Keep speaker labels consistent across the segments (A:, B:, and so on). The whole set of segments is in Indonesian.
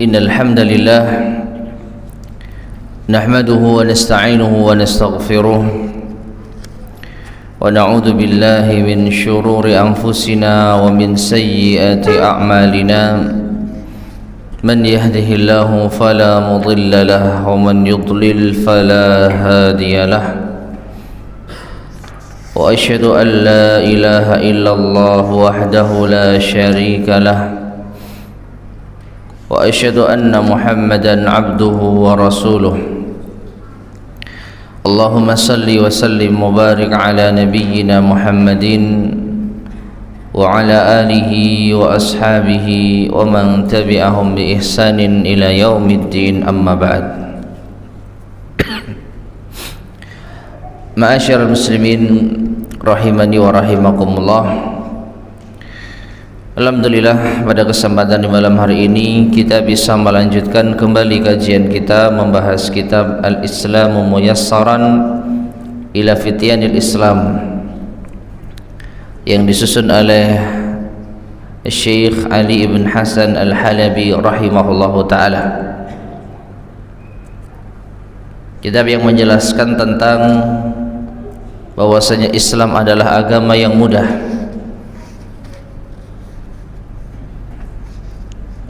A: Innal hamdalillah nahmaduhu wa nasta'inuhu wa nastaghfiruh wa na'udzu billahi min shururi anfusina wa min sayyiati a'malina man yahdihillahu fala mudilla lahu wa man yudlil fala hadiya lahu wa asyhadu an la ilaha illallah wahdahu la syarika lah wa asyhadu anna Muhammadan abduhu wa rasuluh. Allahumma salli wa sallim mubarik ala nabiyyina Muhammadin wa ala alihi wa ashabihi wa man tabi'ahum bi ihsanin ila yaumiddin, amma ba'd. Ma'asyiral muslimin rahimani wa rahimakumullah. Alhamdulillah, pada kesempatan di malam hari ini kita bisa melanjutkan kembali kajian kita membahas kitab Al-Islamu Muyassaran ila Fityanil Islam yang disusun oleh Syekh Ali ibn Hasan Al-Halabi rahimahullahu ta'ala. Kitab yang menjelaskan tentang bahwasanya Islam adalah agama yang mudah,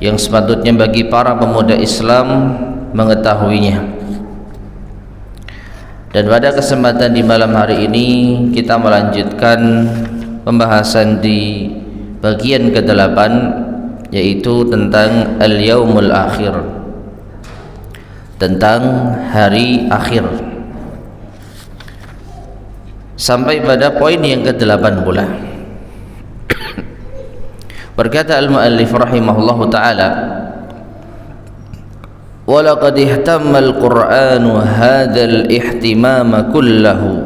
A: yang sepatutnya bagi para pemuda Islam mengetahuinya. Dan pada kesempatan di malam hari ini kita melanjutkan pembahasan di bagian ke-8, yaitu tentang al-yaumul akhir, tentang hari akhir, sampai pada poin yang ke-8 pula. Berkata al-muallif rahimahullahu ta'ala, walaqad ihtamma al-Qur'anu hadzal ihtimama kullahu,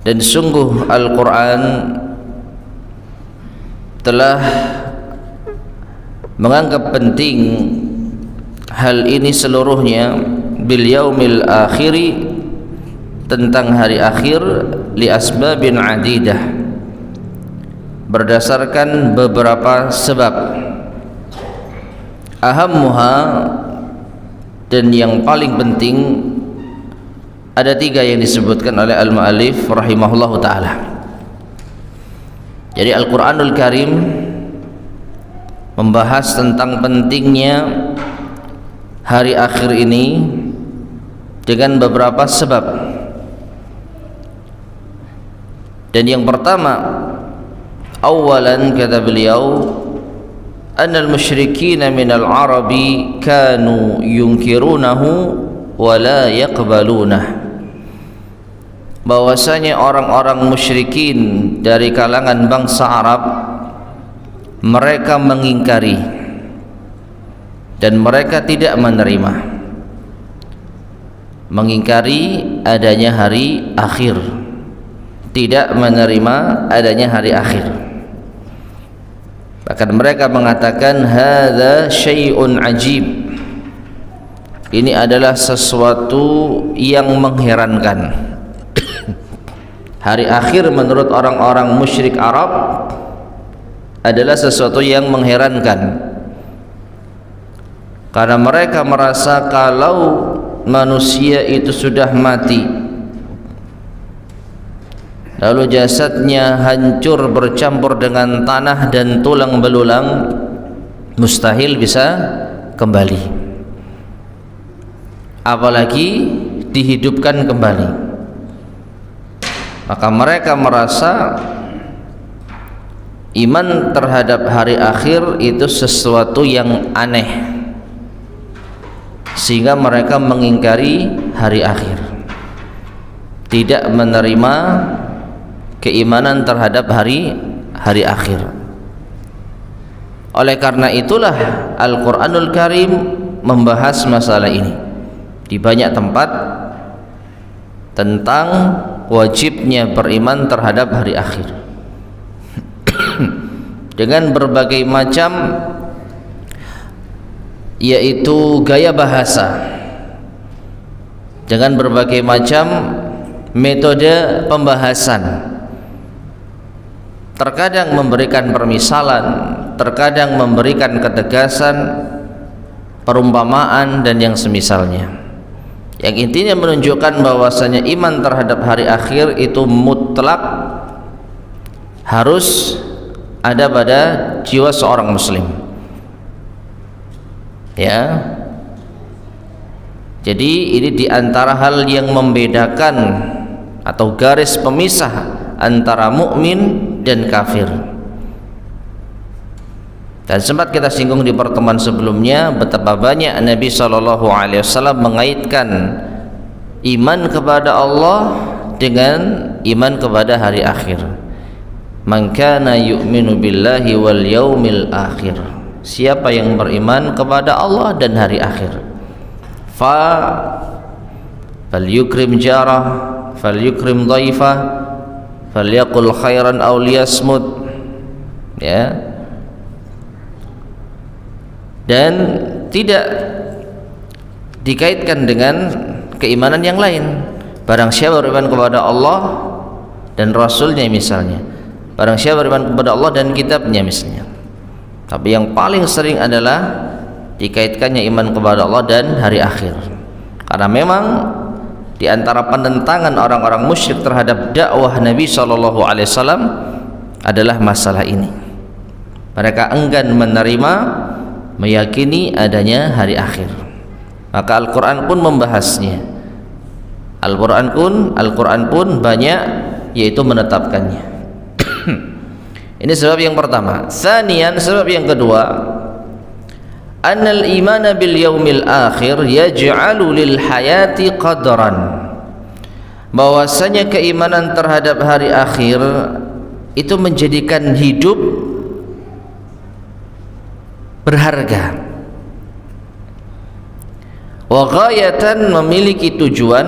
A: dan sungguh Al-Quran telah menganggap penting hal ini seluruhnya, bil yaumil akhiri, tentang hari akhir, li asbabin adidah, berdasarkan beberapa sebab. Ahammuha, dan yang paling penting, ada 3 yang disebutkan oleh al-mu'allif rahimahullahu ta'ala. Jadi Al-Quranul Karim membahas tentang pentingnya hari akhir ini dengan beberapa sebab. Dan yang pertama, awalan, kata beliau, annal musyrikina minal arabi kanu yunkirunahu wa la yaqbalunah, bahwasanya orang-orang musyrikin dari kalangan bangsa Arab, mereka mengingkari dan mereka tidak menerima, mengingkari adanya hari akhir, tidak menerima adanya hari akhir. Bahkan mereka mengatakan hadza syai'un ajib, ini adalah sesuatu yang mengherankan. Hari akhir menurut orang-orang musyrik Arab adalah sesuatu yang mengherankan, karena mereka merasa kalau manusia itu sudah mati, lalu jasadnya hancur bercampur dengan tanah dan tulang belulang, mustahil bisa kembali, apalagi dihidupkan kembali. Maka mereka merasa iman terhadap hari akhir itu sesuatu yang aneh, sehingga mereka mengingkari hari akhir, tidak menerima keimanan terhadap hari akhir. Oleh karena itulah Al-Quranul Karim membahas masalah ini di banyak tempat, tentang wajibnya beriman terhadap hari akhir dengan berbagai macam, yaitu gaya bahasa, dengan berbagai macam metode pembahasan. Terkadang memberikan permisalan, terkadang memberikan ketegasan, perumpamaan dan yang semisalnya, yang intinya menunjukkan bahwasanya iman terhadap hari akhir itu mutlak harus ada pada jiwa seorang muslim. Ya, jadi ini diantara hal yang membedakan atau garis pemisah antara mukmin dan kafir. Dan sempat kita singgung di pertemuan sebelumnya betapa banyak Nabi SAW mengaitkan iman kepada Allah dengan iman kepada hari akhir. Man kana yu'minu billahi wal yaumil akhir, siapa yang beriman kepada Allah dan hari akhir, falyukrim jarah, falyukrim dhaifah, falyaqul khairan aw liyasmut. Ya, dan tidak dikaitkan dengan keimanan yang lain. Barang siapa beriman kepada Allah dan Rasulnya misalnya, barang siapa beriman kepada Allah dan kitabnya misalnya. Tapi yang paling sering adalah dikaitkannya iman kepada Allah dan hari akhir, karena memang di antara penentangan orang-orang musyrik terhadap dakwah Nabi SAW adalah masalah ini. Mereka enggan menerima, meyakini adanya hari akhir. Maka Al-Quran pun membahasnya. Al-Quran pun banyak yaitu menetapkannya. Ini sebab yang pertama. Tsaniyan, sebab yang kedua, annal imana bil yaumil akhir yaj'alu lil hayati qadran, bahwasanya keimanan terhadap hari akhir itu menjadikan hidup berharga, wa ghayatan, memiliki tujuan,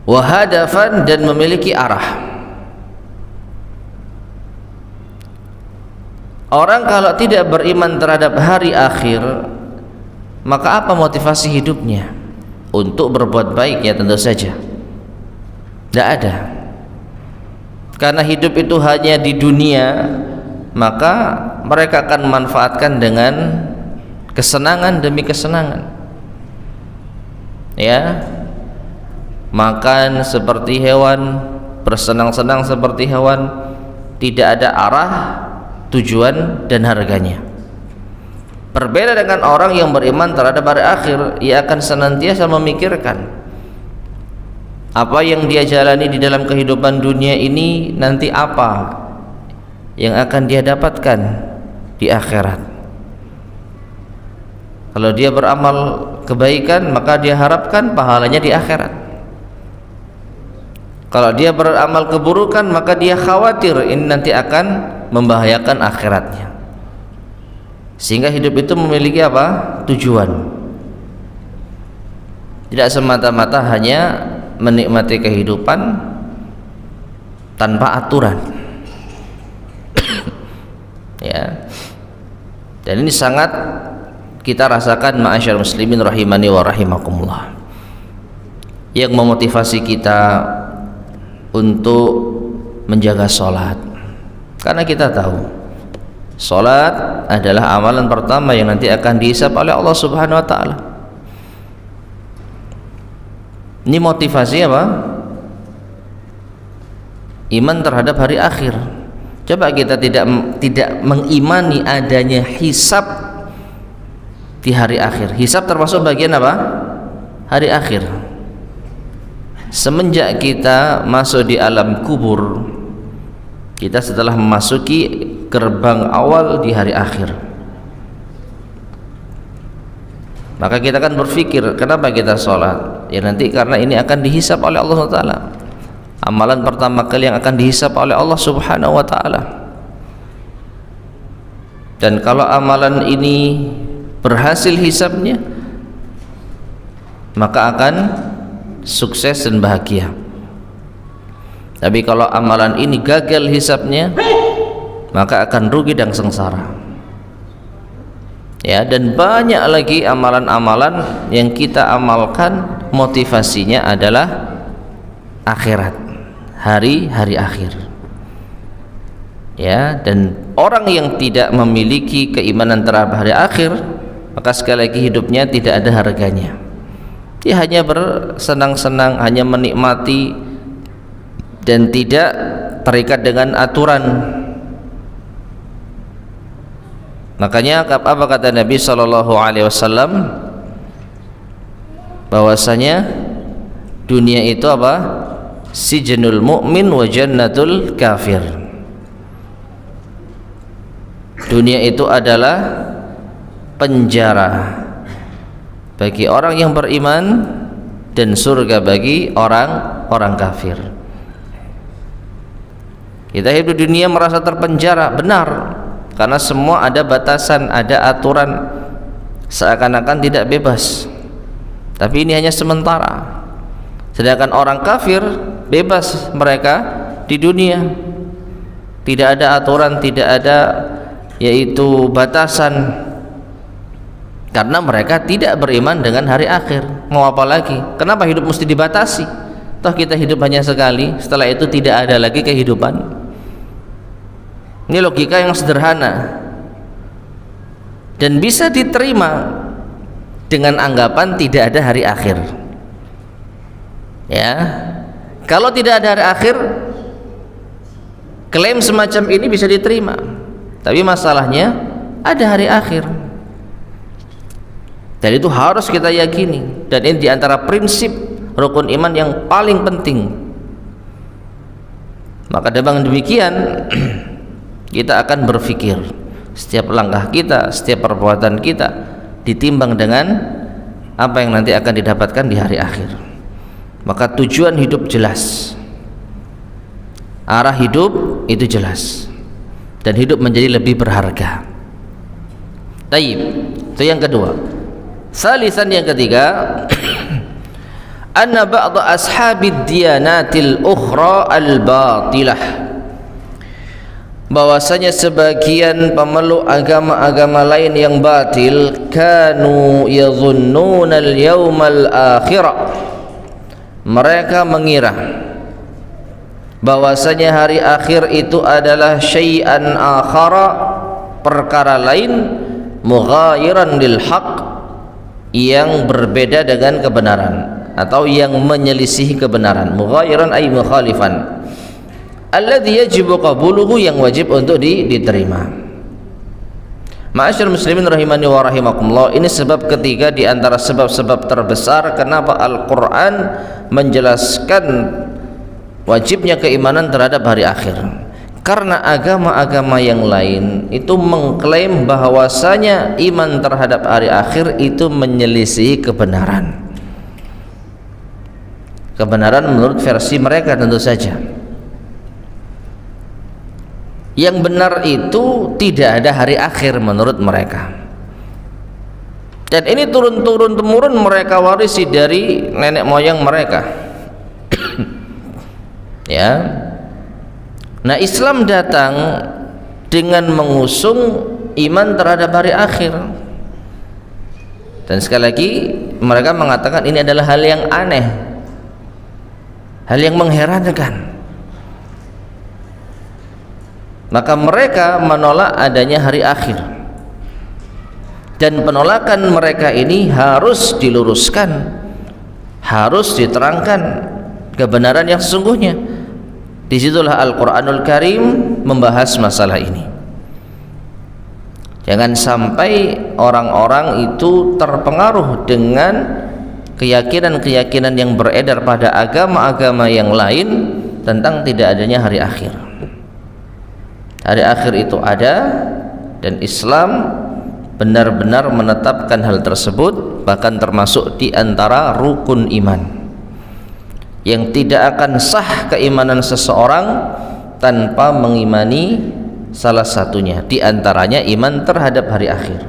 A: wa hadafan, dan memiliki arah. Orang kalau tidak beriman terhadap hari akhir, maka apa motivasi hidupnya? Untuk berbuat baik, ya tentu saja tidak ada. Karena hidup itu hanya di dunia, maka mereka akan memanfaatkan dengan kesenangan demi kesenangan. Ya, makan seperti hewan, bersenang-senang seperti hewan, tidak ada arah, tujuan dan harganya. Berbeda dengan orang yang beriman terhadap hari akhir, ia akan senantiasa memikirkan apa yang dia jalani di dalam kehidupan dunia ini, nanti apa yang akan dia dapatkan di akhirat. Kalau dia beramal kebaikan, maka dia harapkan pahalanya di akhirat. Kalau dia beramal keburukan, maka dia khawatir ini nanti akan membahayakan akhiratnya. Sehingga hidup itu memiliki apa? Tujuan. Tidak semata-mata hanya menikmati kehidupan tanpa aturan. Ya. Dan ini sangat kita rasakan, ma'asyar muslimin rahimani wa rahimakumullah, yang memotivasi kita untuk menjaga sholat. Karena kita tahu sholat adalah amalan pertama yang nanti akan dihisab oleh Allah Subhanahu wa ta'ala. Ini motivasi apa? Iman terhadap hari akhir. Coba kita tidak mengimani adanya hisab di hari akhir. Hisab termasuk bagian apa? Hari akhir. Semenjak kita masuk di alam kubur, kita setelah memasuki gerbang awal di hari akhir, maka kita akan berpikir, kenapa kita sholat? Ya nanti karena ini akan dihisab oleh Allah Ta'ala. Amalan pertama kali yang akan dihisab oleh Allah Subhanahu wa ta'ala. Dan kalau amalan ini berhasil hisabnya, maka akan sukses dan bahagia. Tapi kalau amalan ini gagal hisabnya, maka akan rugi dan sengsara. Ya, dan banyak lagi amalan-amalan yang kita amalkan motivasinya adalah akhirat, hari akhir. ya. Dan orang yang tidak memiliki keimanan terhadap hari akhir, maka sekali lagi hidupnya tidak ada harganya. Dia hanya bersenang-senang, hanya menikmati dan tidak terikat dengan aturan. Makanya apa kata Nabi SAW, bahwasanya dunia itu apa? Sijnul mu'min wa jannatul kafir. Dunia itu adalah penjara bagi orang yang beriman dan surga bagi orang kafir. Kita hidup di dunia merasa terpenjara, benar, karena semua ada batasan, ada aturan, seakan-akan tidak bebas. Tapi ini hanya sementara. Sedangkan orang kafir bebas mereka di dunia, tidak ada aturan, tidak ada yaitu batasan, karena mereka tidak beriman dengan hari akhir. Mau apa lagi? Kenapa hidup mesti dibatasi? Toh kita hidup hanya sekali, setelah itu tidak ada lagi kehidupan. Ini logika yang sederhana dan bisa diterima dengan anggapan tidak ada hari akhir, ya. Kalau tidak ada hari akhir, klaim semacam ini bisa diterima. Tapi masalahnya ada hari akhir, dan itu harus kita yakini. Dan ini diantara prinsip rukun iman yang paling penting. Maka dengan demikian kita akan berpikir, setiap langkah kita, setiap perbuatan kita ditimbang dengan apa yang nanti akan didapatkan di hari akhir. Maka tujuan hidup jelas, arah hidup itu jelas, dan hidup menjadi lebih berharga. Taib, itu yang kedua. Salisan, yang ketiga, anna ba'da ashabid diyanatil ukhra al-batilah, bahwasanya sebagian pemeluk agama-agama lain yang batil, kanu yadhunnuna al-yawmal akhirah, mereka mengira bahwasanya hari akhir itu adalah syai'an akhara, perkara lain, mughayiran lil haqq, yang berbeda dengan kebenaran atau yang menyelisih kebenaran. Mughayiran ay mukhalifan, alladzi yajibu qabuluhu, yang wajib untuk diterima. Ma'asyiral muslimin rahimani wa rahimakumullah, ini sebab ketiga di antara sebab-sebab terbesar kenapa Al-Qur'an menjelaskan wajibnya keimanan terhadap hari akhir. Karena agama-agama yang lain itu mengklaim bahwasanya iman terhadap hari akhir itu menyelisihi kebenaran. Kebenaran menurut versi mereka tentu saja. Yang benar itu tidak ada hari akhir menurut mereka, dan ini turun-turun temurun mereka warisi dari nenek moyang mereka. Ya. Nah, Islam datang dengan mengusung iman terhadap hari akhir, dan sekali lagi mereka mengatakan ini adalah hal yang aneh, hal yang mengherankan. Maka mereka menolak adanya hari akhir, dan penolakan mereka ini harus diluruskan, harus diterangkan kebenaran yang sesungguhnya. Disitulah Al-Quranul Karim membahas masalah ini. Jangan sampai orang-orang itu terpengaruh dengan keyakinan-keyakinan yang beredar pada agama-agama yang lain tentang tidak adanya hari akhir. Hari akhir itu ada, dan Islam benar-benar menetapkan hal tersebut, bahkan termasuk di antara rukun iman yang tidak akan sah keimanan seseorang tanpa mengimani salah satunya, di antaranya iman terhadap hari akhir.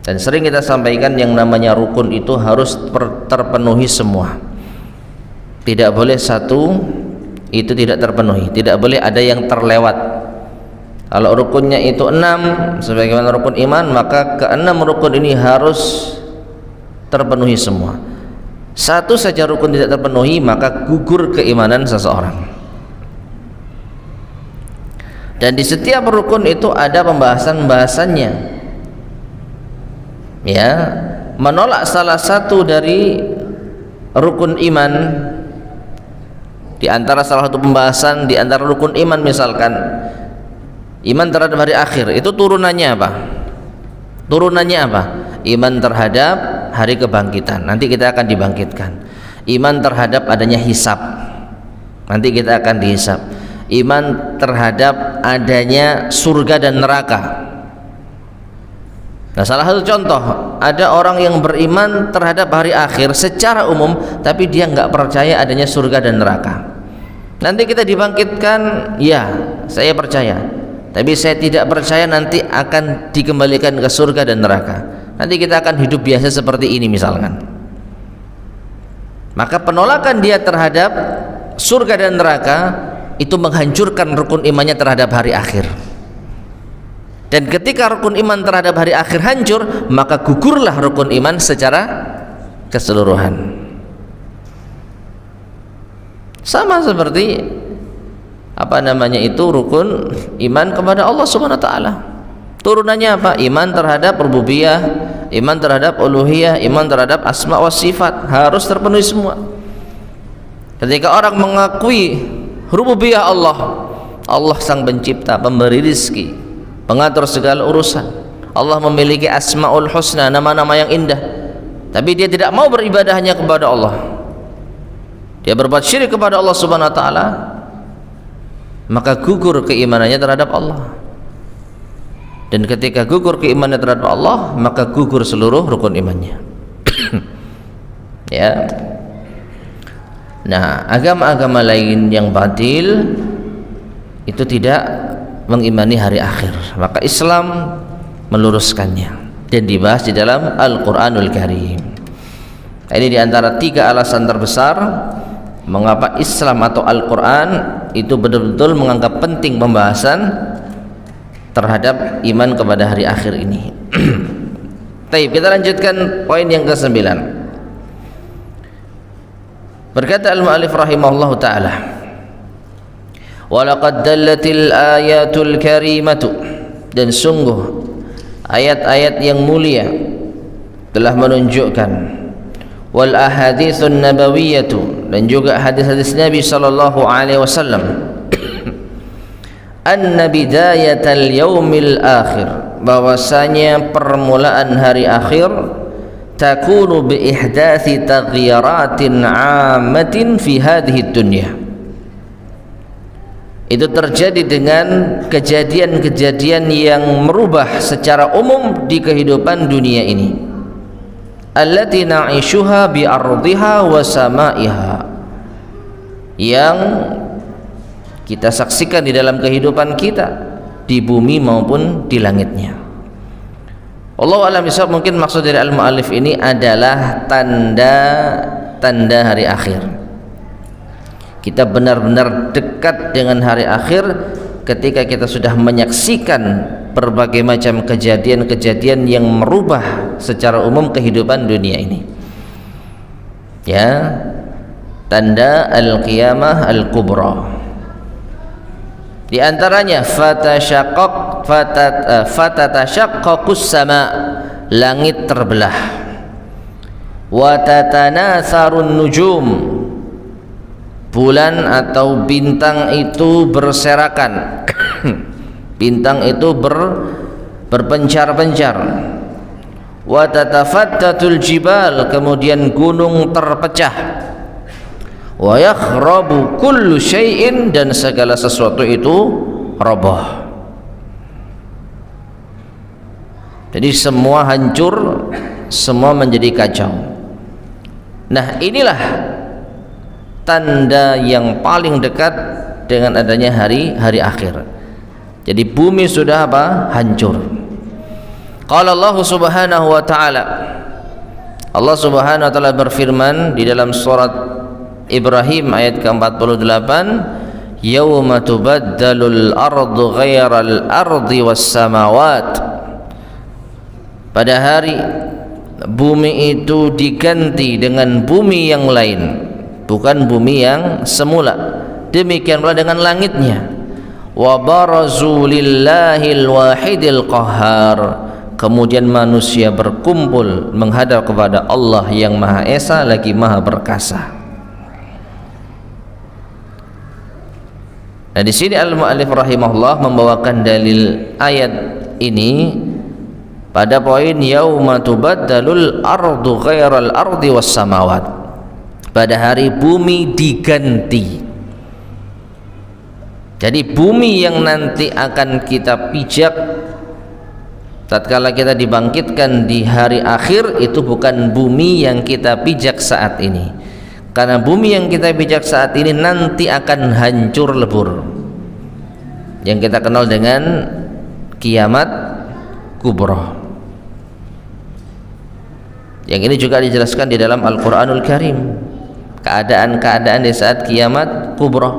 A: Dan sering kita sampaikan yang namanya rukun itu harus terpenuhi semua, tidak boleh satu itu tidak terpenuhi, tidak boleh ada yang terlewat. Kalau rukunnya itu 6 sebagaimana rukun iman, maka ke-6 rukun ini harus terpenuhi semua. Satu saja rukun tidak terpenuhi, maka gugur keimanan seseorang. Dan di setiap rukun itu ada pembahasan-pembahasannya. Ya, menolak salah satu dari rukun iman, di antara salah satu pembahasan di antara rukun iman, misalkan iman terhadap hari akhir, itu turunannya apa? Turunannya apa? Iman terhadap hari kebangkitan, nanti kita akan dibangkitkan. Iman terhadap adanya hisab, nanti kita akan dihisab. Iman terhadap adanya surga dan neraka. Nah, salah satu contoh, ada orang yang beriman terhadap hari akhir secara umum, tapi dia nggak percaya adanya surga dan neraka. Nanti kita dibangkitkan, ya saya percaya, tapi saya tidak percaya nanti akan dikembalikan ke surga dan neraka. Nanti kita akan hidup biasa seperti ini misalkan. Maka penolakan dia terhadap surga dan neraka itu menghancurkan rukun imannya terhadap hari akhir. Dan ketika rukun iman terhadap hari akhir hancur, maka gugurlah rukun iman secara keseluruhan. Sama seperti rukun iman kepada Allah Subhanahu wa taala. Turunannya apa? Iman terhadap rububiyah, iman terhadap uluhiyah, iman terhadap asma wa sifat, harus terpenuhi semua. Ketika orang mengakui rububiyah Allah, Allah sang pencipta, pemberi rizki, pengatur segala urusan, Allah memiliki asmaul husna, nama-nama yang indah, tapi dia tidak mau beribadah hanya kepada Allah, dia berbuat syirik kepada Allah Subhanahu wa taala, maka gugur keimanannya terhadap Allah. Dan ketika gugur keimanannya terhadap Allah, maka gugur seluruh rukun imannya. Ya. Nah, agama-agama lain yang batil itu tidak mengimani hari akhir, maka Islam meluruskannya dan dibahas di dalam Al-Qur'anul Karim. Ini diantara 3 alasan terbesar mengapa Islam atau Al-Quran itu betul-betul menganggap penting pembahasan terhadap iman kepada hari akhir ini. Baik, kita lanjutkan poin yang ke-9. Berkata al-mu'allif rahimahullahu ta'ala, walaqad dallatil ayatul karimatu, dan sungguh ayat-ayat yang mulia telah menunjukkan, wal ahaditsun nabawiyatu, dan juga hadis-hadis Nabi sallallahu alaihi wasallam, anna bidayatal yaumil akhir, bahwasanya permulaan hari akhir, takunu bi ihdathi taghyiratin 'ammatin fi hadhihi dunya, itu terjadi dengan kejadian-kejadian yang merubah secara umum di kehidupan dunia ini, allati na'ishuha bi ardiha wa sama'iha, yang kita saksikan di dalam kehidupan kita di bumi maupun di langitnya. Wallahu a'lam bishawab. Mungkin maksud dari al-mu'allif ini adalah tanda-tanda hari akhir. Kita benar-benar dekat dengan hari akhir ketika kita sudah menyaksikan berbagai macam kejadian-kejadian yang merubah secara umum kehidupan dunia ini. Ya, tanda al-qiyamah al-kubra. Di antaranya fatatashaqqaqus sama, langit terbelah, wa tatanasarun nujum, bulan atau bintang itu berserakan. Bintang itu berpencar-pencar. Wa tatafattatul jibal, kemudian gunung terpecah. Wa yakhrabu kullu syai'in, dan segala sesuatu itu roboh. Jadi semua hancur, semua menjadi kacau. Nah, inilah tanda yang paling dekat dengan adanya hari akhir. Jadi bumi sudah apa? Hancur. Qala Allah Subhanahu wa taala, Allah Subhanahu wa taala berfirman di dalam surat Ibrahim ayat ke-48, yauma tubaddalul ardu ghairal ardi was samawat, pada hari bumi itu diganti dengan bumi yang lain, bukan bumi yang semula. Demikian pula dengan langitnya. wa barazu lillahil wahidil qahhar, kemudian manusia berkumpul menghadap kepada Allah yang Maha Esa lagi Maha Perkasa. Nah, di sini al-muallif rahimahullah membawakan dalil ayat ini pada poin yauma tubaddalul ardu ghairal ardi was samawat, pada hari bumi diganti. Jadi bumi yang nanti akan kita pijak tatkala kita dibangkitkan di hari akhir itu bukan bumi yang kita pijak saat ini, karena bumi yang kita pijak saat ini nanti akan hancur lebur, yang kita kenal dengan kiamat kubra. Yang ini juga dijelaskan di dalam Al-Quranul Karim, keadaan-keadaan di saat kiamat kubra,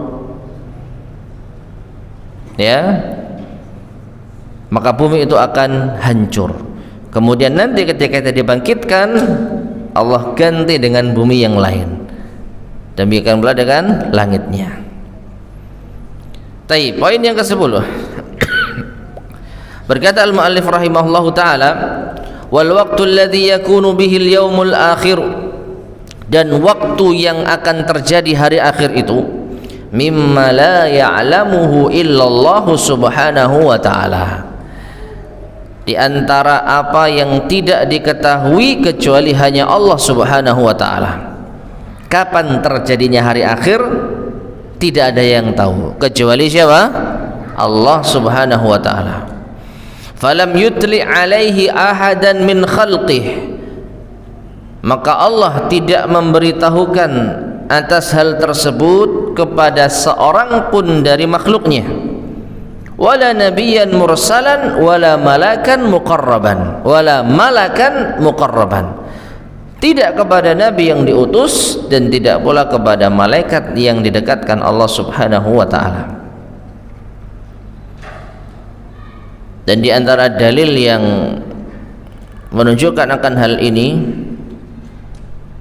A: ya. Maka bumi itu akan hancur, kemudian nanti ketika kita dibangkitkan Allah ganti dengan bumi yang lain, demikian pula dengan langitnya. Baik, poin yang ke-10. Berkata al-muallif rahimahullahu taala, wal waqtu alladhi yakunu bihi al-yaumul akhir, dan waktu yang akan terjadi hari akhir itu mimma la ya'lamuhu illallah subhanahu wa ta'ala, di antara apa yang tidak diketahui kecuali hanya Allah subhanahu wa ta'ala. Kapan terjadinya hari akhir tidak ada yang tahu kecuali siapa? Allah subhanahu wa ta'ala. Falam yutli alaihi ahadan min khalqih, maka Allah tidak memberitahukan atas hal tersebut kepada seorang pun dari makhluknya, wala nabiyyan mursalan wala malakan muqarraban, tidak kepada nabi yang diutus dan tidak pula kepada malaikat yang didekatkan Allah subhanahu wa ta'ala. Dan di antara dalil yang menunjukkan akan hal ini,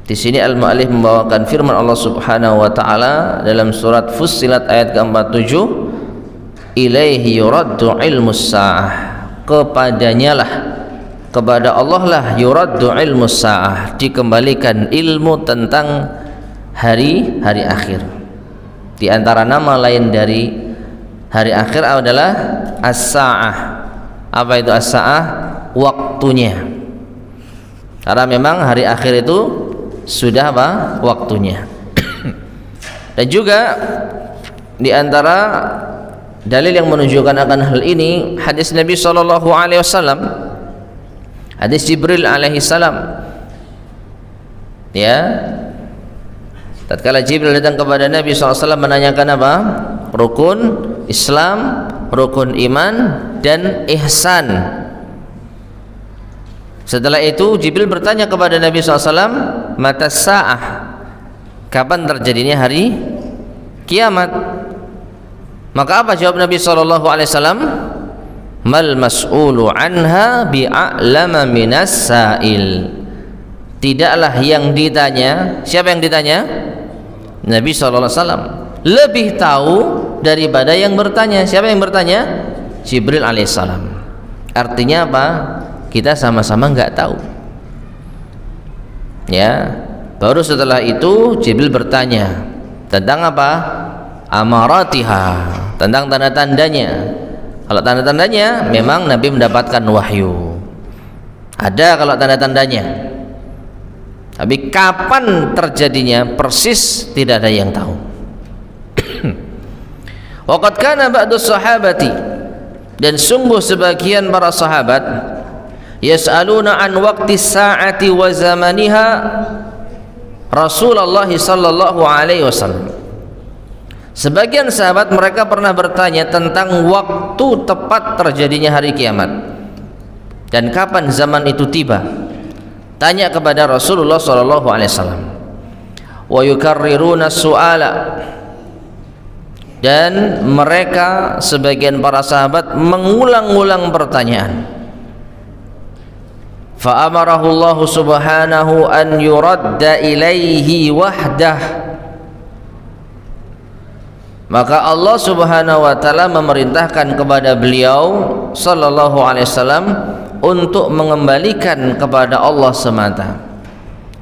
A: di sini al-mu'allif membawakan firman Allah subhanahu wa ta'ala dalam surat Fussilat ayat ke-47, ilaihi yuraddu ilmus sa'ah, kepadanya lah, kepada Allah lah yuraddu ilmus sa'ah, dikembalikan ilmu tentang hari akhir. Di antara nama lain dari hari akhir adalah as-sa'ah. Apa itu as-sa'ah? Waktunya. Karena memang hari akhir itu sudah apa? Waktunya. Dan juga di antara dalil yang menunjukkan akan hal ini hadis Nabi sallallahu alaihi wasallam, hadis Jibril alaihi salam, ya. Tatkala Jibril datang kepada Nabi sallallahu alaihi wasallam menanyakan apa? Rukun Islam, rukun iman, dan ihsan. Setelah itu Jibril bertanya kepada Nabi SAW, mata sa'ah, kapan terjadinya hari kiamat? Maka apa jawab Nabi SAW? Mal mas'ulu anha bi'a'lama minas sa'il. Tidaklah yang ditanya, siapa yang ditanya? Nabi SAW lebih tahu daripada yang bertanya. Siapa yang bertanya? Jibril alaihissalam. Artinya apa? Kita sama-sama nggak tahu, ya. Baru setelah itu Jibril bertanya tentang apa? Amaratiha, tentang tanda-tandanya. Kalau tanda-tandanya memang Nabi mendapatkan wahyu, ada kalau tanda-tandanya, tapi kapan terjadinya persis tidak ada yang tahu. Waqad kana ba'du sahabati, dan sungguh sebagian para sahabat, yas'aluna an waqti sa'ati wa zamaniha Rasulullah sallallahu alaihi wasallam. Sebagian sahabat mereka pernah bertanya tentang waktu tepat terjadinya hari kiamat dan kapan zaman itu tiba. Tanya kepada Rasulullah sallallahu alaihi wasallam. Wa yukarriruna su'ala, dan mereka sebagian para sahabat mengulang-ulang pertanyaan. Fa amarahu Allah subhanahu an yuradda ilaihi wahdah, Maka Allah Subhanahu wa taala memerintahkan kepada beliau sallallahu alaihi wasallam untuk mengembalikan kepada Allah semata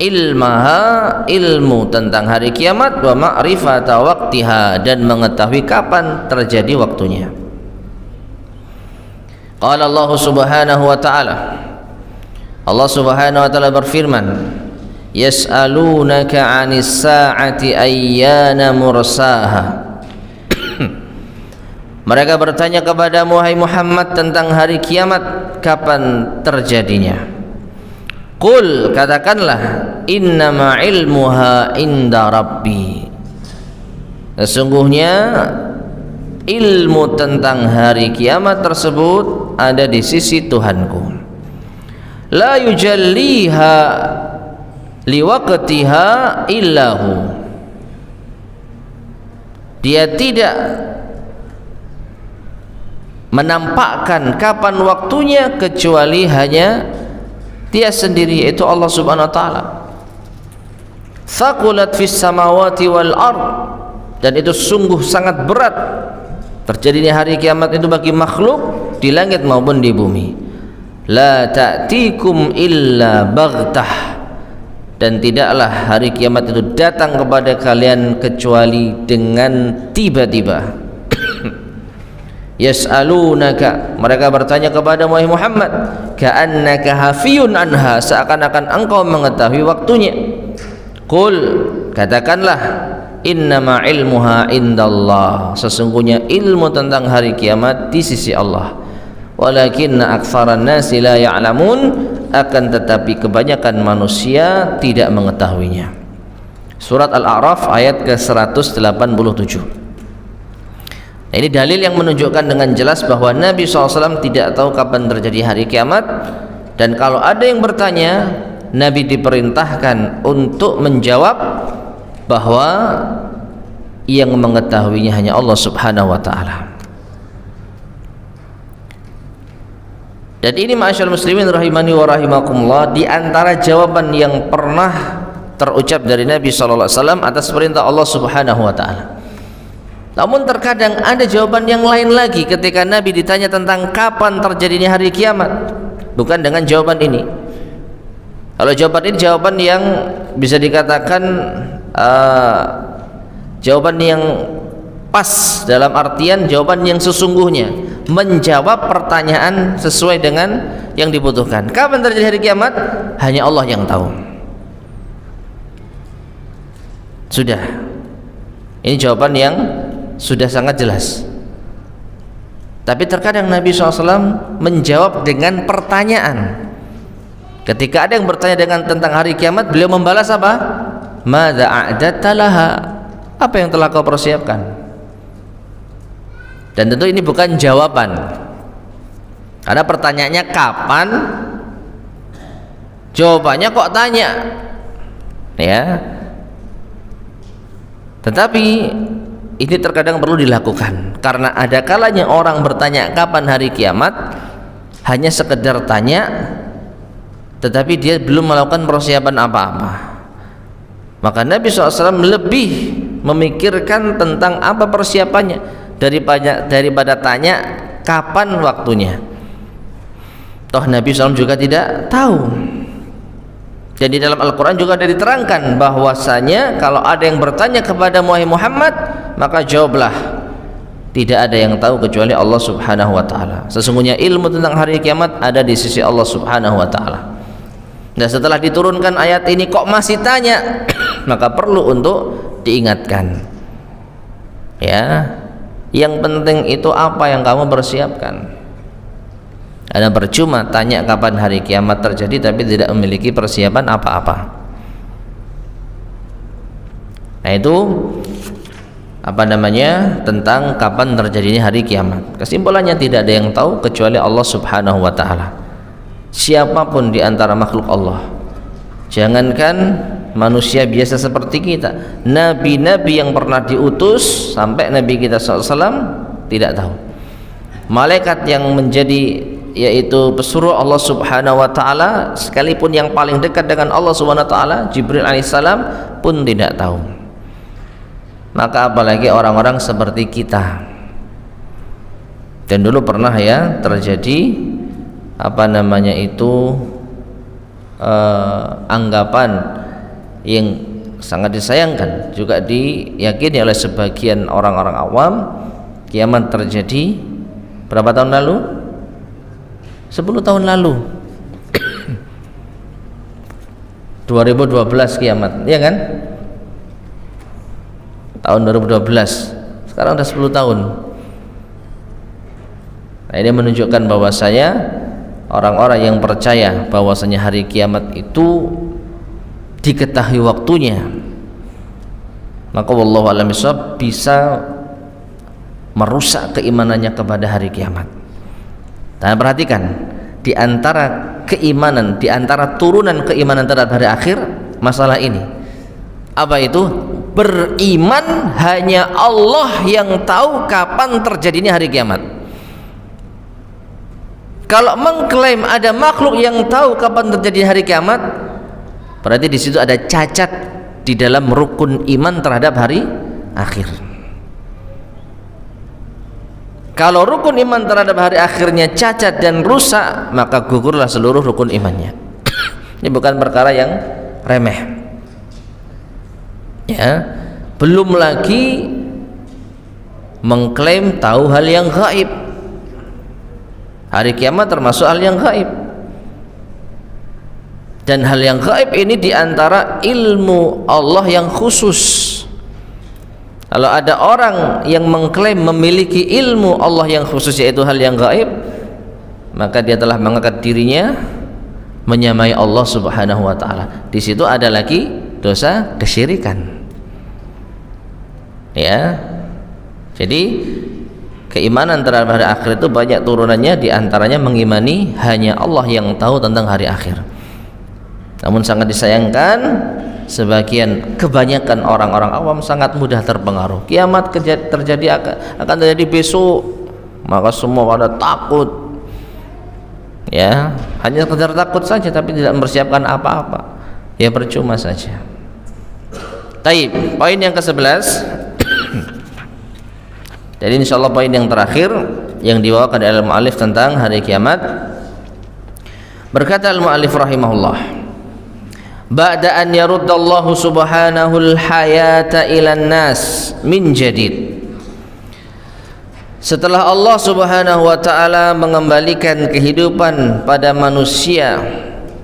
A: ilmaha, ilmu tentang hari kiamat, wa ma'rifata waqtiha, dan mengetahui kapan terjadi waktunya. Qala Allah Subhanahu wa taala, Allah Subhanahu wa taala berfirman, yas'alunaka 'anis sa'ati ayyana mursaha. Mereka bertanya kepada Muhammad tentang hari kiamat, kapan terjadinya. Qul, katakanlah, innama ilmuha inda rabbi, sesungguhnya ilmu tentang hari kiamat tersebut ada di sisi Tuhanku. La yujalliha liwaqtiha illahu, dia tidak menampakkan kapan waktunya kecuali hanya dia sendiri, yaitu Allah Subhanahu wa taala. Thaqulat fis samawati wal ard, dan itu sungguh sangat berat terjadinya hari kiamat itu bagi makhluk di langit maupun di bumi. La ta'tikum illa baghtah, dan tidaklah hari kiamat itu datang kepada kalian kecuali dengan tiba-tiba. Yas'alunaka, mereka bertanya kepada Muhammad, ka'annaka hafiyun anha, seakan-akan engkau mengetahui waktunya. Qul, katakanlah, innama ilmuha indallah, sesungguhnya ilmu tentang hari kiamat di sisi Allah. Walakinna aktsaran nasi la ya'lamun, akan tetapi kebanyakan manusia tidak mengetahuinya. Surat Al-A'raf ayat ke-187. Ini dalil yang menunjukkan dengan jelas bahwa Nabi SAW tidak tahu kapan terjadi hari kiamat, dan kalau ada yang bertanya, Nabi diperintahkan untuk menjawab bahwa yang mengetahuinya hanya Allah Subhanahu wa taala. Dan ini ma'asyiral muslimin rahimani wa rahimakumullah, di antara jawaban yang pernah terucap dari Nabi SAW atas perintah Allah Subhanahu wa taala. Namun terkadang ada jawaban yang lain lagi ketika Nabi ditanya tentang kapan terjadinya hari kiamat, bukan dengan jawaban ini. Kalau jawaban ini jawaban yang bisa dikatakan jawaban yang pas, dalam artian jawaban yang sesungguhnya menjawab pertanyaan sesuai dengan yang dibutuhkan. Kapan terjadi hari kiamat? Hanya Allah yang tahu. Sudah, ini jawaban yang sudah sangat jelas. Tapi terkadang Nabi SAW menjawab dengan pertanyaan. Ketika ada yang bertanya tentang hari kiamat, beliau membalas apa? Madza a'dadta laha, apa yang telah kau persiapkan? Dan tentu ini bukan jawaban, karena pertanyaannya kapan, jawabannya kok tanya, ya. Tetapi ini terkadang perlu dilakukan, karena ada kalanya orang bertanya kapan hari kiamat hanya sekedar tanya, tetapi dia belum melakukan persiapan apa-apa. Maka Nabi SAW lebih memikirkan tentang apa persiapannya daripada tanya kapan waktunya. Toh Nabi SAW juga tidak tahu. Dan di dalam Al-Quran juga ada diterangkan bahwasanya kalau ada yang bertanya kepada Muhammad, maka jawablah, tidak ada yang tahu kecuali Allah Subhanahu wa taala. Sesungguhnya ilmu tentang hari kiamat ada di sisi Allah Subhanahu wa taala. Dan setelah diturunkan ayat ini kok masih tanya, maka perlu untuk diingatkan, ya, yang penting itu apa yang kamu persiapkan. Ada percuma tanya kapan hari kiamat terjadi tapi tidak memiliki persiapan apa-apa. Nah itu tentang kapan terjadinya hari kiamat. Kesimpulannya tidak ada yang tahu kecuali Allah Subhanahu wa taala. Siapapun di antara makhluk Allah, jangankan manusia biasa seperti kita, nabi-nabi yang pernah diutus sampai Nabi kita SAW tidak tahu. Malaikat yang menjadi yaitu pesuruh Allah Subhanahu wa taala, sekalipun yang paling dekat dengan Allah Subhanahu wa taala, Jibril alaihissalam, pun tidak tahu. maka apalagi orang-orang seperti kita. Dan dulu pernah ya terjadi anggapan yang sangat disayangkan, juga diyakini oleh sebagian orang-orang awam, kiamat terjadi berapa tahun lalu? 10 tahun lalu. 2012 kiamat, ya kan? Tahun 2012. Sekarang udah 10 tahun. Nah, ini menunjukkan bahwasanya orang-orang yang percaya bahwasanya hari kiamat itu diketahui waktunya, maka wallahu a'lam bishawab bisa merusak keimanannya kepada hari kiamat. Dan perhatikan, di antara keimanan, di antara turunan keimanan terhadap hari akhir, masalah ini apa itu? Beriman hanya Allah yang tahu kapan terjadinya hari kiamat. Kalau mengklaim ada makhluk yang tahu kapan terjadi hari kiamat, berarti di situ ada cacat di dalam rukun iman terhadap hari akhir. Kalau rukun iman terhadap hari akhirnya cacat dan rusak, maka gugurlah seluruh rukun imannya. Ini bukan perkara yang remeh. Ya, belum lagi mengklaim tahu hal yang gaib. Hari kiamat termasuk hal yang gaib. Dan hal yang gaib ini diantara ilmu Allah yang khusus. Kalau ada orang yang mengklaim memiliki ilmu Allah yang khusus, yaitu hal yang gaib, maka dia telah mengangkat dirinya menyamai Allah Subhanahu wa taala. Di situ ada lagi dosa kesyirikan. Ya. Jadi keimanan terhadap hari akhir itu banyak turunannya, diantaranya mengimani hanya Allah yang tahu tentang hari akhir. Namun sangat disayangkan, kebanyakan orang-orang awam sangat mudah terpengaruh. Kiamat terjadi akan terjadi besok, maka semua pada takut. Ya, hanya sekedar takut saja tapi tidak mempersiapkan apa-apa. Ya percuma saja. Taib, poin yang ke-11. Jadi insyaallah poin yang terakhir yang dibawakan oleh al-mu'allif tentang hari kiamat. Berkata al-mu'allif rahimahullah, ba'da an yaruddallahu subhanahu al-hayata ilan nas min jadid. Setelah Allah Subhanahu wa taala mengembalikan kehidupan pada manusia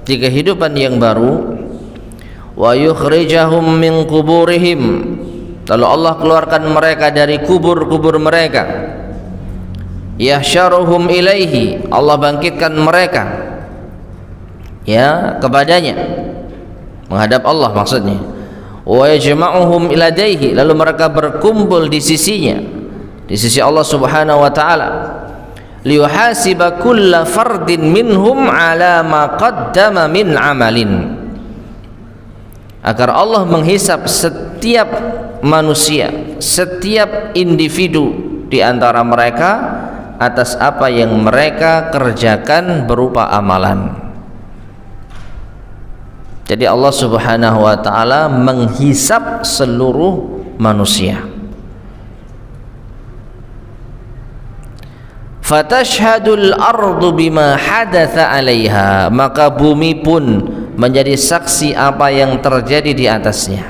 A: di kehidupan yang baru, wa yukhrijahum min quburihim, lalu Allah keluarkan mereka dari kubur-kubur mereka, yahsyaruhum ilaihi, Allah bangkitkan mereka ya kepadanya, menghadap Allah maksudnya, wa yajma'uhum iladaihi, lalu mereka berkumpul di sisinya, di sisi Allah Subhanahu wa taala, liyuhasiba kulla fardin minhum ala ma qaddama min amalin, agar Allah menghisap setiap manusia, setiap individu di antara mereka atas apa yang mereka kerjakan berupa amalan. Jadi Allah Subhanahu wa taala menghisap seluruh manusia. Fatashhadul ardu bima hadatha 'alaiha, maka bumi pun menjadi saksi apa yang terjadi di atasnya.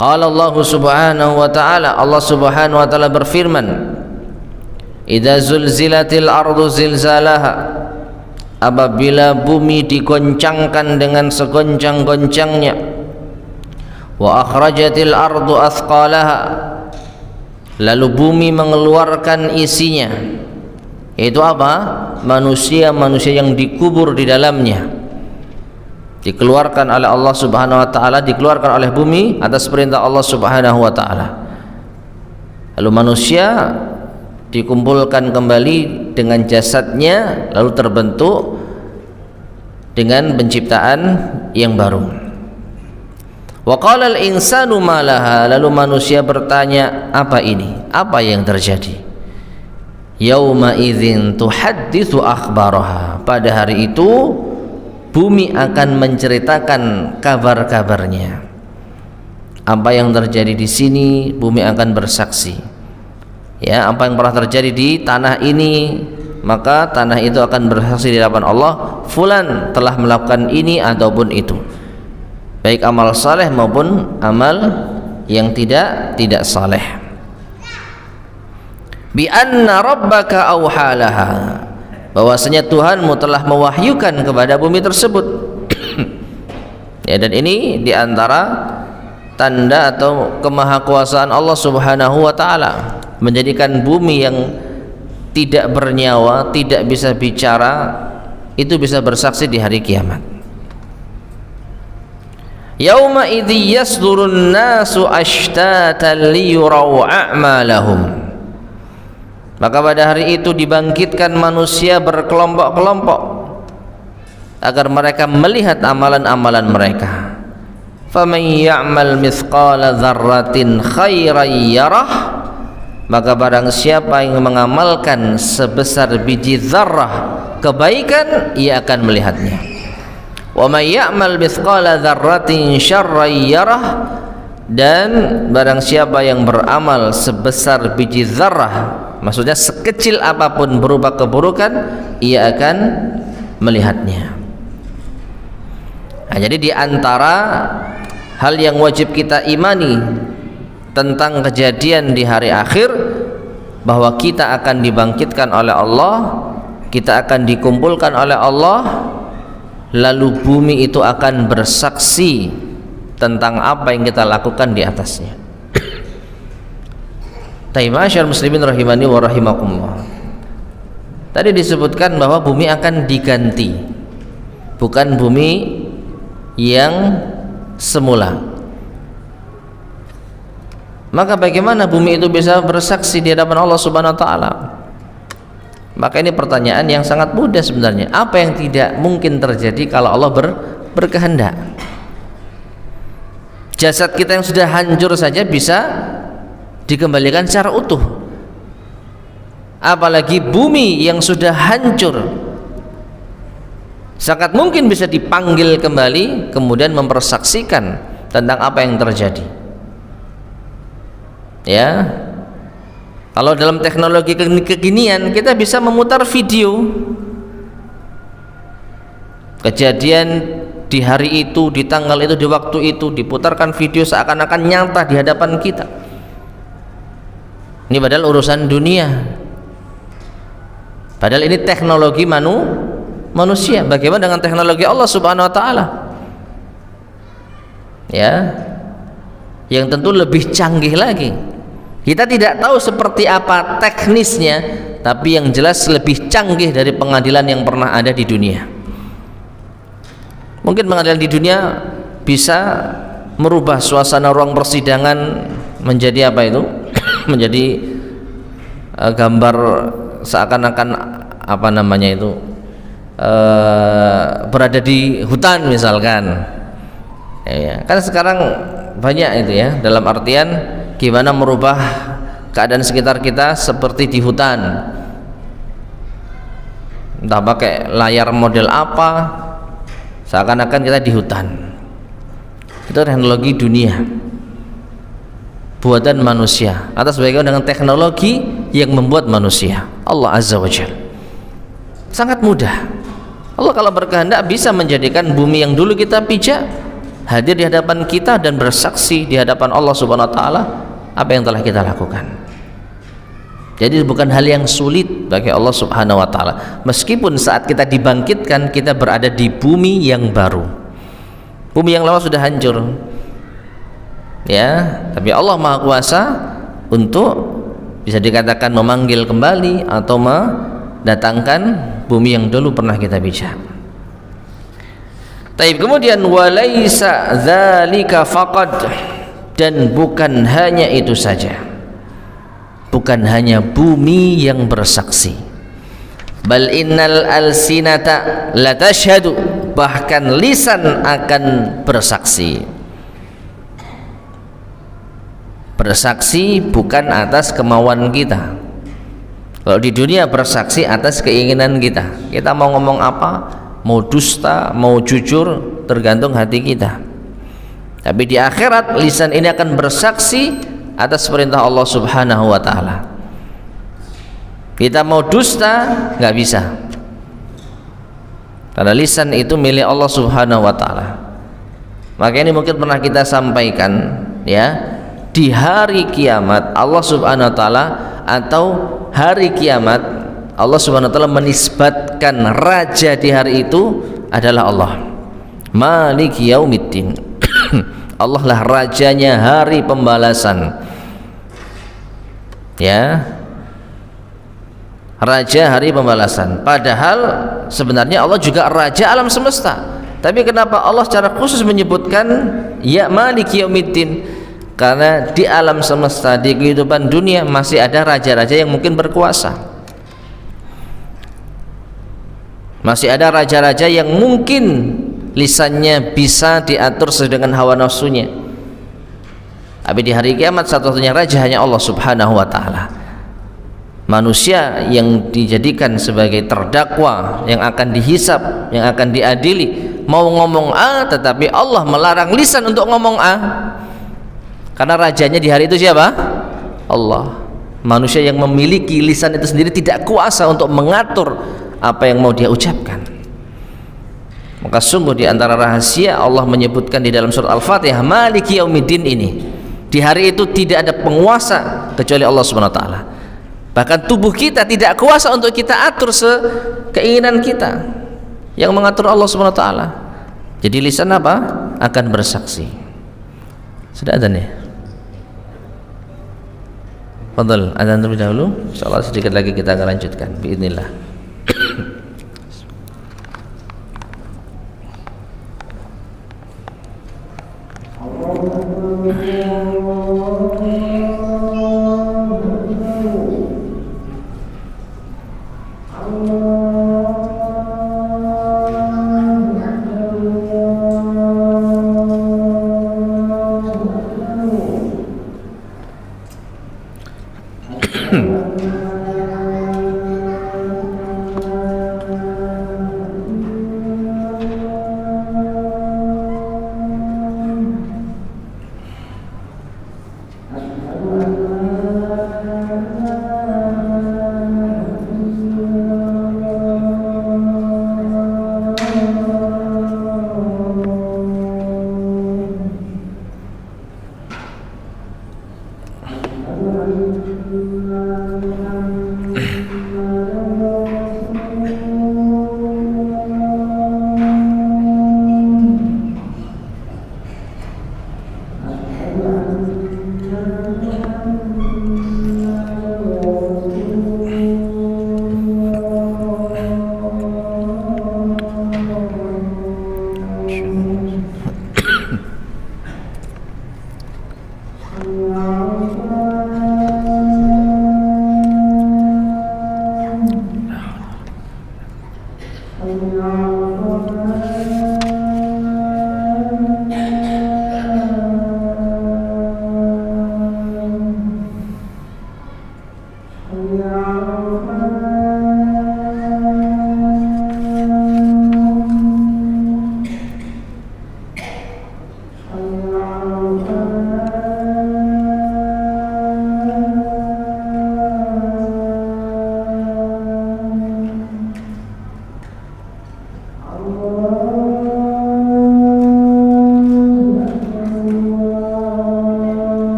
A: Qala Allah Subhanahu wa taala, Allah Subhanahu wa taala berfirman, idza zulzilatil ardu zilzalaha, apabila bumi digoncangkan dengan segoncang-goncangnya, wa akhrajatil ardu athqalaha, lalu bumi mengeluarkan isinya, itu apa? Manusia-manusia yang dikubur di dalamnya dikeluarkan oleh Allah Subhanahu wa taala, dikeluarkan oleh bumi atas perintah Allah Subhanahu wa taala. Lalu manusia dikumpulkan kembali dengan jasadnya, lalu terbentuk dengan penciptaan yang baru. Wa qala al-insanu ma laha, lalu manusia bertanya, apa ini? Apa yang terjadi? Yauma idzin tuhadditsu akhbaraha, pada hari itu bumi akan menceritakan kabar-kabarnya. Apa yang terjadi di sini, bumi akan bersaksi. Ya, apa yang pernah terjadi di tanah ini, maka tanah itu akan bersaksi di hadapan Allah, fulan telah melakukan ini ataupun itu, baik amal saleh maupun amal yang tidak saleh. Bi anna rabbaka auhalaha, bahwasanya Tuhanmu telah mewahyukan kepada bumi tersebut. Ya, dan ini diantara tanda atau kemahakuasaan Allah Subhanahu wa ta'ala, menjadikan bumi yang tidak bernyawa, tidak bisa bicara, itu bisa bersaksi di hari kiamat. Yauma idzi yasdurun nasu ashtatan liyurau a'malahum, maka pada hari itu dibangkitkan manusia berkelompok-kelompok agar mereka melihat amalan-amalan mereka. Faman ya'mal mithqala dzarratin khairan yarah, maka barang siapa yang mengamalkan sebesar biji zarrah kebaikan, ia akan melihatnya. Wa may ya'mal mithqala dzarratin syarran yarah, dan barang siapa yang beramal sebesar biji zarrah, maksudnya sekecil apapun berupa keburukan, ia akan melihatnya. Nah, jadi di antara hal yang wajib kita imani tentang kejadian di hari akhir, bahwa kita akan dibangkitkan oleh Allah, kita akan dikumpulkan oleh Allah, lalu bumi itu akan bersaksi tentang apa yang kita lakukan di atasnya. Ma'asyiral muslimin rahimani wa rahimakumullah. Tadi disebutkan bahwa bumi akan diganti, bukan bumi yang semula. Maka bagaimana bumi itu bisa bersaksi di hadapan Allah Subhanahu wa ta'ala? Maka ini pertanyaan yang sangat mudah sebenarnya. Apa yang tidak mungkin terjadi kalau Allah berkehendak? Jasad kita yang sudah hancur saja bisa dikembalikan secara utuh, apalagi bumi yang sudah hancur sangat mungkin bisa dipanggil kembali, kemudian mempersaksikan tentang apa yang terjadi. Ya, kalau dalam teknologi kekinian kita bisa memutar video kejadian di hari itu, di tanggal itu, di waktu itu, diputarkan video seakan-akan nyata di hadapan kita. Ini padahal urusan dunia, padahal ini teknologi manusia. Bagaimana dengan teknologi Allah Subhanahu wa ta'ala? Ya, yang tentu lebih canggih lagi. Kita tidak tahu seperti apa teknisnya, tapi yang jelas lebih canggih dari pengadilan yang pernah ada di dunia. Mungkin pengadilan di dunia bisa merubah suasana ruang persidangan menjadi apa itu? Menjadi gambar seakan-akan apa namanya itu, berada di hutan misalkan. Ya, kan sekarang banyak itu ya, dalam artian gimana merubah keadaan sekitar kita seperti di hutan, entah pakai layar model apa, seakan-akan kita di hutan. Itu teknologi dunia buatan manusia, atas bagaimana dengan teknologi yang membuat manusia Allah Azza wa Jalla. Sangat mudah. Allah kalau berkehendak bisa menjadikan bumi yang dulu kita pijak hadir di hadapan kita dan bersaksi di hadapan Allah Subhanahu wa ta'ala apa yang telah kita lakukan. Jadi bukan hal yang sulit bagi Allah Subhanahu wa ta'ala. Meskipun saat kita dibangkitkan kita berada di bumi yang baru, bumi yang lama sudah hancur, ya, tapi Allah Maha Kuasa untuk bisa dikatakan memanggil kembali atau mendatangkan bumi yang dulu pernah kita pijak. Taib, kemudian walaisa dzalika faqad, dan bukan hanya itu saja, bukan hanya bumi yang bersaksi, bal innal alsinata la tashhadu, bahkan lisan akan bersaksi. Bersaksi bukan atas kemauan kita. Kalau di dunia bersaksi atas keinginan kita, kita mau ngomong apa, mau dusta, mau jujur, tergantung hati kita. Tapi di akhirat lisan ini akan bersaksi atas perintah Allah Subhanahu wa taala. Kita mau dusta nggak bisa, karena lisan itu milik Allah Subhanahu wa taala. Maka ini mungkin pernah kita sampaikan ya, di hari kiamat Allah Subhanahu wa taala, atau hari kiamat Allah Subhanahu wa taala menisbatkan raja di hari itu adalah Allah. Maliki yaumiddin. Allah lah rajanya hari pembalasan. Ya. Raja hari pembalasan. Padahal sebenarnya Allah juga raja alam semesta. Tapi kenapa Allah secara khusus menyebutkan ya Maliki yaumiddin? Karena di alam semesta, di kehidupan dunia masih ada raja-raja yang mungkin berkuasa. Masih ada raja-raja yang mungkin lisannya bisa diatur sesuai dengan hawa nafsunya. Tapi di hari kiamat satu-satunya raja hanya Allah Subhanahu wa taala. Manusia yang dijadikan sebagai terdakwa, yang akan dihisab, yang akan diadili, mau ngomong A tetapi Allah melarang lisan untuk ngomong A. Karena rajanya di hari itu siapa? Allah. Manusia yang memiliki lisan itu sendiri tidak kuasa untuk mengatur apa yang mau dia ucapkan. Maka sungguh di antara rahasia Allah menyebutkan di dalam surat Al-Fatihah Maliki yaumiddin ini. Di hari itu tidak ada penguasa kecuali Allah Subhanahu wa taala. Bahkan tubuh kita tidak kuasa untuk kita atur sekeinginan kita. Yang mengatur Allah Subhanahu wa taala. Jadi lisan apa? Akan bersaksi. Sudah adzan ya? Fadhal, adzan terlebih dahulu. Insyaallah sedikit lagi kita akan lanjutkan biidznillah.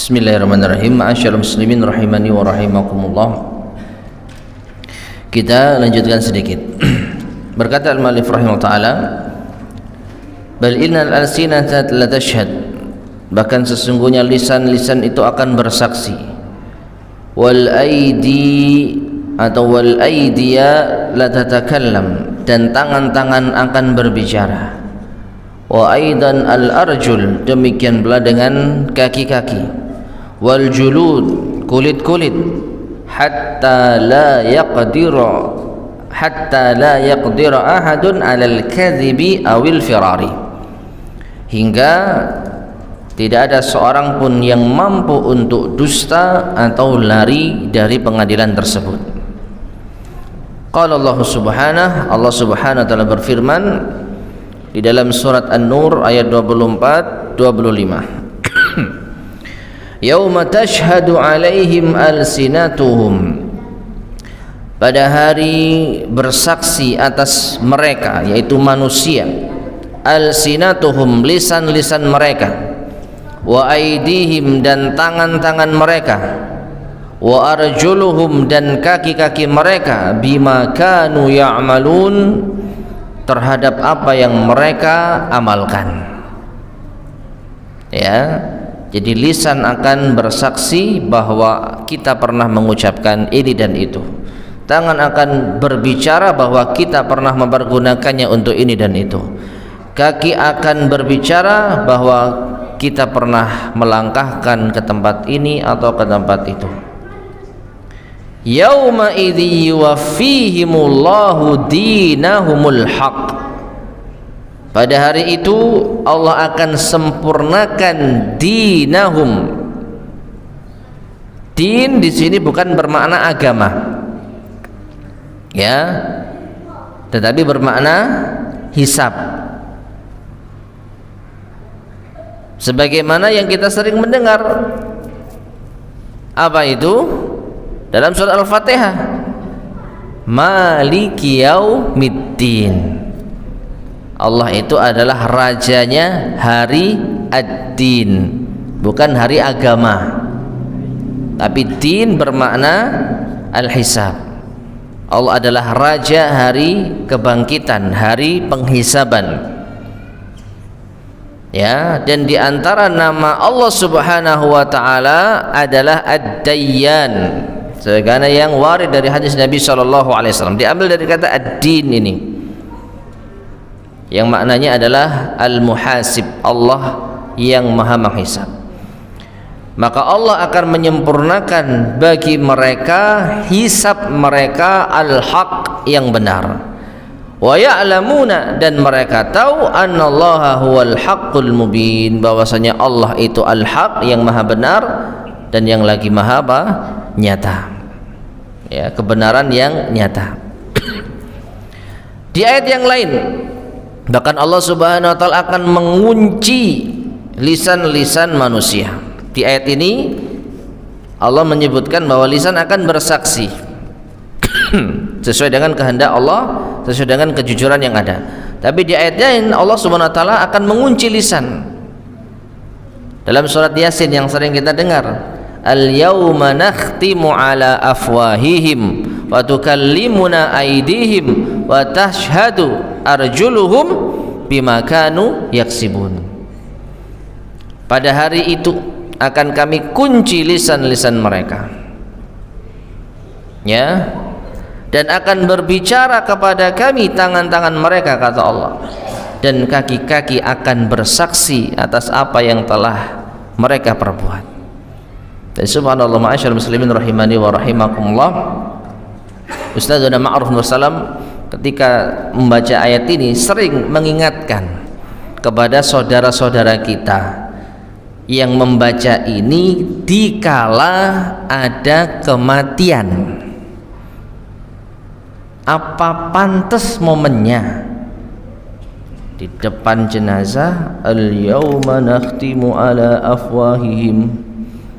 A: Bismillahirrahmanirrahim. Ma'asyiral muslimin rahimani wa rahimakumullah. Kita lanjutkan sedikit. Berkata al-muallif rahimahullah taala, bal innal alsinata la tashhad, bahkan sesungguhnya lisan-lisan itu akan bersaksi. Wal aidi atau wal aidiya la tatakallam, dan tangan-tangan akan berbicara. Wa aidan al arjul, demikian pula dengan kaki-kaki. wal julud, kulit-kulit, hatta la yaqdira ahadun 'alal kadhibi awil firari, hingga tidak ada seorang pun yang mampu untuk dusta atau lari dari pengadilan tersebut. Qala Allah Subhanahu wa ta'ala berfirman di dalam surat An-Nur ayat 24-25. Yauma tashhadu 'alaihim alsinatuhum, pada hari bersaksi atas mereka, yaitu manusia, alsinatuhum, lisan-lisan mereka, wa aidihim, dan tangan-tangan mereka, wa arjuluhum, dan kaki-kaki mereka, bima kanu ya'malun, terhadap apa yang mereka amalkan. Ya, jadi lisan akan bersaksi bahwa kita pernah mengucapkan ini dan itu. Tangan akan berbicara bahwa kita pernah mempergunakannya untuk ini dan itu. Kaki akan berbicara bahwa kita pernah melangkahkan ke tempat ini atau ke tempat itu. Yauma idzi yuwaffihimullahu dinahumul haq, pada hari itu Allah akan sempurnakan dinahum. Din di sini bukan bermakna agama, ya, tetapi bermakna hisab. Sebagaimana yang kita sering mendengar, apa itu? Dalam surat Al-Fatihah, Maliki Yaumiddin. Allah itu adalah rajanya hari ad-din, bukan hari agama. Tapi din bermakna al-hisab. Allah adalah raja hari kebangkitan, hari penghisaban. Ya, dan di antara nama Allah Subhanahu wa taala adalah Ad-Dayyan. Sebagaimana yang warid dari hadis Nabi sallallahu alaihi wasallam, diambil dari kata ad-din ini, yang maknanya adalah al-muhasib, Allah yang maha menghisab. Maka Allah akan menyempurnakan bagi mereka hisab mereka al-haq, yang benar. Wa ya'lamuna, dan mereka tahu annallaha huwal haqqul mubin, bahwasanya Allah itu al-haq, yang maha benar dan yang lagi maha apa? Nyata. Ya, kebenaran yang nyata. Di ayat yang lain bahkan Allah Subhanahu wa taala akan mengunci lisan-lisan manusia. Di ayat ini Allah menyebutkan bahwa lisan akan bersaksi sesuai dengan kehendak Allah, sesuai dengan kejujuran yang ada. Tapi di ayat lain Allah Subhanahu wa taala akan mengunci lisan. Dalam surat Yasin yang sering kita dengar, al-yauma nakhtimu ala afwahihim wa tukallimuna aydihim wa tashhadu arjuluhum bima kanu yaksibun. Pada hari itu akan kami kunci lisan-lisan mereka, ya, dan akan berbicara kepada kami tangan-tangan mereka, kata Allah, dan kaki-kaki akan bersaksi atas apa yang telah mereka perbuat. Dan subhanallah, ma'asyiral muslimin rahimani wa rahimakumullah, Ustazuna Ma'ruf Nur Salam ketika membaca ayat ini sering mengingatkan kepada saudara-saudara kita yang membaca ini dikala ada kematian. Apa pantas momennya di depan jenazah, al-yauma nakhtimu ala afwahihim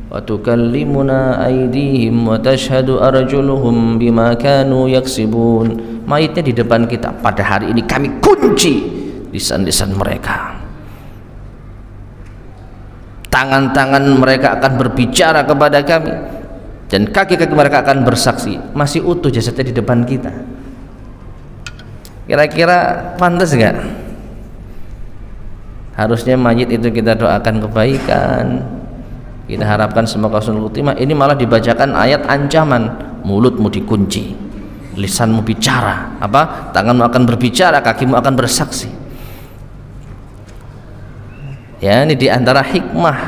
A: wa tukallimuna aydihim wa tashhadu arjuluhum bima kanu yaksibun. Mayitnya di depan kita, pada hari ini kami kunci lisan-lisan mereka, tangan-tangan mereka akan berbicara kepada kami, dan kaki-kaki mereka akan bersaksi. Masih utuh jasadnya di depan kita. Kira-kira pantas enggak? Harusnya mayit itu kita doakan kebaikan, kita harapkan semoga husnul khotimah. Ini malah dibacakan ayat ancaman, mulutmu dikunci, lisanmu bicara, apa? Tanganmu akan berbicara, kakimu akan bersaksi. Ya, ini diantara hikmah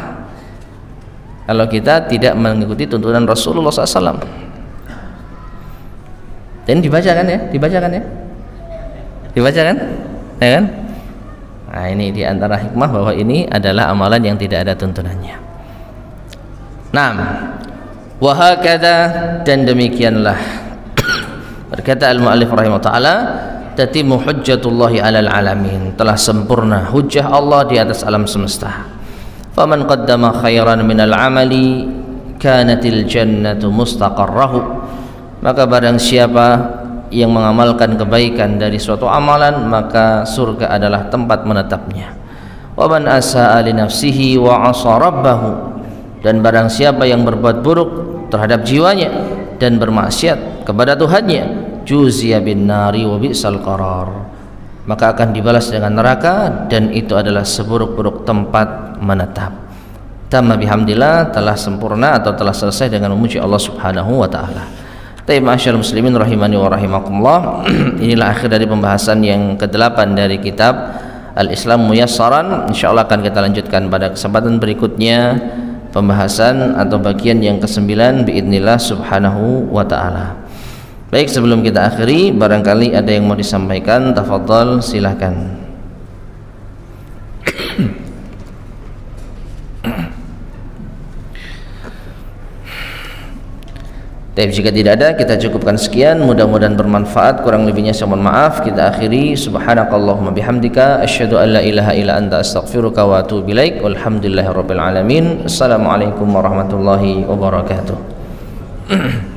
A: kalau kita tidak mengikuti tuntunan Rasulullah SAW. Dan dibacakan ya, dibaca kan, ya kan? Nah, ini diantara hikmah bahwa ini adalah amalan yang tidak ada tuntunannya. Naam, wa hakadha, dan demikianlah berkata al-mu'allif rahimahullah ta'ala, tatimu hujjatullahi alal alamin, telah sempurna hujjah Allah di atas alam semesta. Faman qaddama khairan minal amali kanatil jannatu mustaqarrahu, maka barang siapa yang mengamalkan kebaikan dari suatu amalan, maka surga adalah tempat menetapnya. Wa man asa'a li nafsihi wa 'asa rabbahu, dan barang siapa yang berbuat buruk terhadap jiwanya dan bermaksiat kepada Tuhannya, juziya bin nari wa bi'sal qarar, maka akan dibalas dengan neraka, dan itu adalah seburuk-buruk tempat menetap. Tamma bihamdillah, telah sempurna atau telah selesai dengan memuji Allah Subhanahu wa taala. Tayyib ma'asyiral muslimin rahimani wa rahimakumullah. Inilah akhir dari pembahasan yang ke-8 dari kitab Al-Islam Muyassaran. Insyaallah akan kita lanjutkan pada kesempatan berikutnya, pembahasan atau bagian yang ke-9 biidznillah subhanahu wa ta'ala. Baik, sebelum kita akhiri, barangkali ada yang mau disampaikan, tafadhal, silakan. Jika tidak ada, kita cukupkan sekian. Mudah-mudahan bermanfaat. Kurang lebihnya saya mohon maaf. Kita akhiri. Subhanakallahumma bihamdika, asyhadu an la ilaha illa anta, astaghfiruka wa atubu ilaik. Walhamdulillahirabbil alamin. Assalamualaikum warahmatullahi wabarakatuh.